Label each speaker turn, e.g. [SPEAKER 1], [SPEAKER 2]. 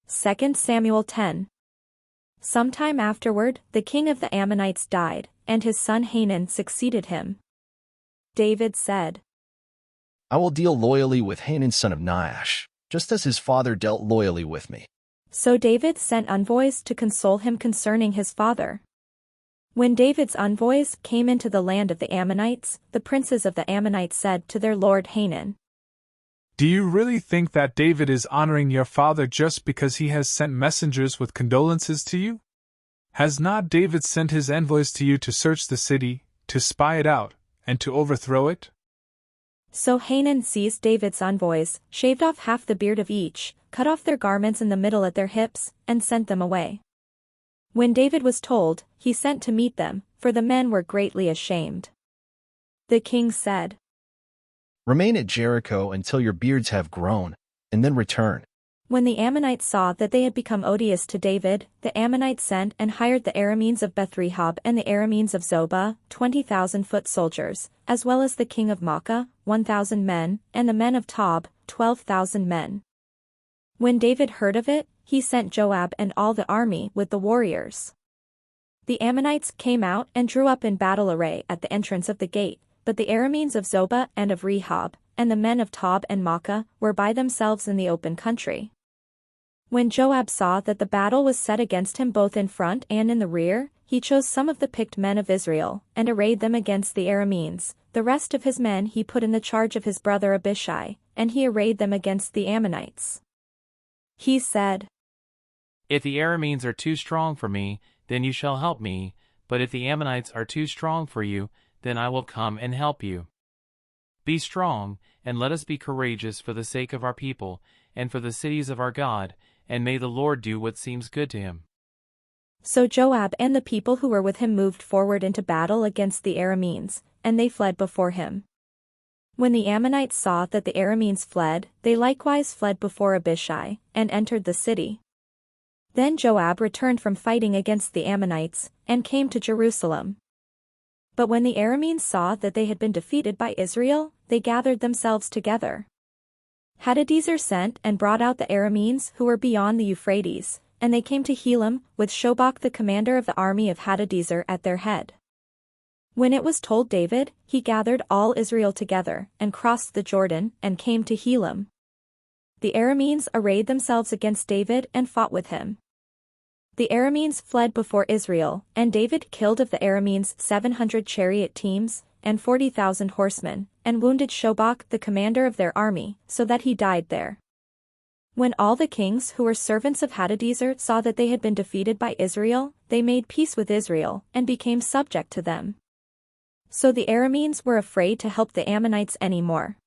[SPEAKER 1] 2 Samuel 10. Sometime afterward, the king of the Ammonites died, and his son Hanun succeeded him. David said,
[SPEAKER 2] I will deal loyally with Hanun son of Nahash, just as his father dealt loyally with me.
[SPEAKER 1] So David sent envoys to console him concerning his father. When David's envoys came into the land of the Ammonites, the princes of the Ammonites said to their lord Hanun,
[SPEAKER 3] Do you really think that David is honoring your father just because he has sent messengers with condolences to you? Has not David sent his envoys to you to search the city, to spy it out, and to overthrow it?
[SPEAKER 1] So Hanun seized David's envoys, shaved off half the beard of each, cut off their garments in the middle at their hips, and sent them away. When David was told, he sent to meet them, for the men were greatly ashamed. The king said,
[SPEAKER 2] Remain at Jericho until your beards have grown, and then return.
[SPEAKER 1] When the Ammonites saw that they had become odious to David, the Ammonites sent and hired the Arameans of Beth-rehob and the Arameans of Zobah, 20,000 foot soldiers, as well as the king of Maacah, 1,000 men, and the men of Tob, 12,000 men. When David heard of it, he sent Joab and all the army with the warriors. The Ammonites came out and drew up in battle array at the entrance of the gate, but the Arameans of Zobah and of Rehob, and the men of Tob and Maacah, were by themselves in the open country. When Joab saw that the battle was set against him both in front and in the rear, he chose some of the picked men of Israel, and arrayed them against the Arameans. The rest of his men he put in the charge of his brother Abishai, and he arrayed them against the Ammonites. He said,
[SPEAKER 4] If the Arameans are too strong for me, then you shall help me, but if the Ammonites are too strong for you, then I will come and help you. Be strong, and let us be courageous for the sake of our people, and for the cities of our God, and may the Lord do what seems good to him.
[SPEAKER 1] So Joab and the people who were with him moved forward into battle against the Arameans, and they fled before him. When the Ammonites saw that the Arameans fled, they likewise fled before Abishai, and entered the city. Then Joab returned from fighting against the Ammonites, and came to Jerusalem. But when the Arameans saw that they had been defeated by Israel, they gathered themselves together. Hadadezer sent and brought out the Arameans who were beyond the Euphrates, and they came to Helam, with Shobach the commander of the army of Hadadezer at their head. When it was told David, he gathered all Israel together, and crossed the Jordan, and came to Helam. The Arameans arrayed themselves against David and fought with him. The Arameans fled before Israel, and David killed of the Arameans 700 chariot teams, and 40,000 horsemen, and wounded Shobach the commander of their army, so that he died there. When all the kings who were servants of Hadadezer saw that they had been defeated by Israel, they made peace with Israel, and became subject to them. So the Arameans were afraid to help the Ammonites any more.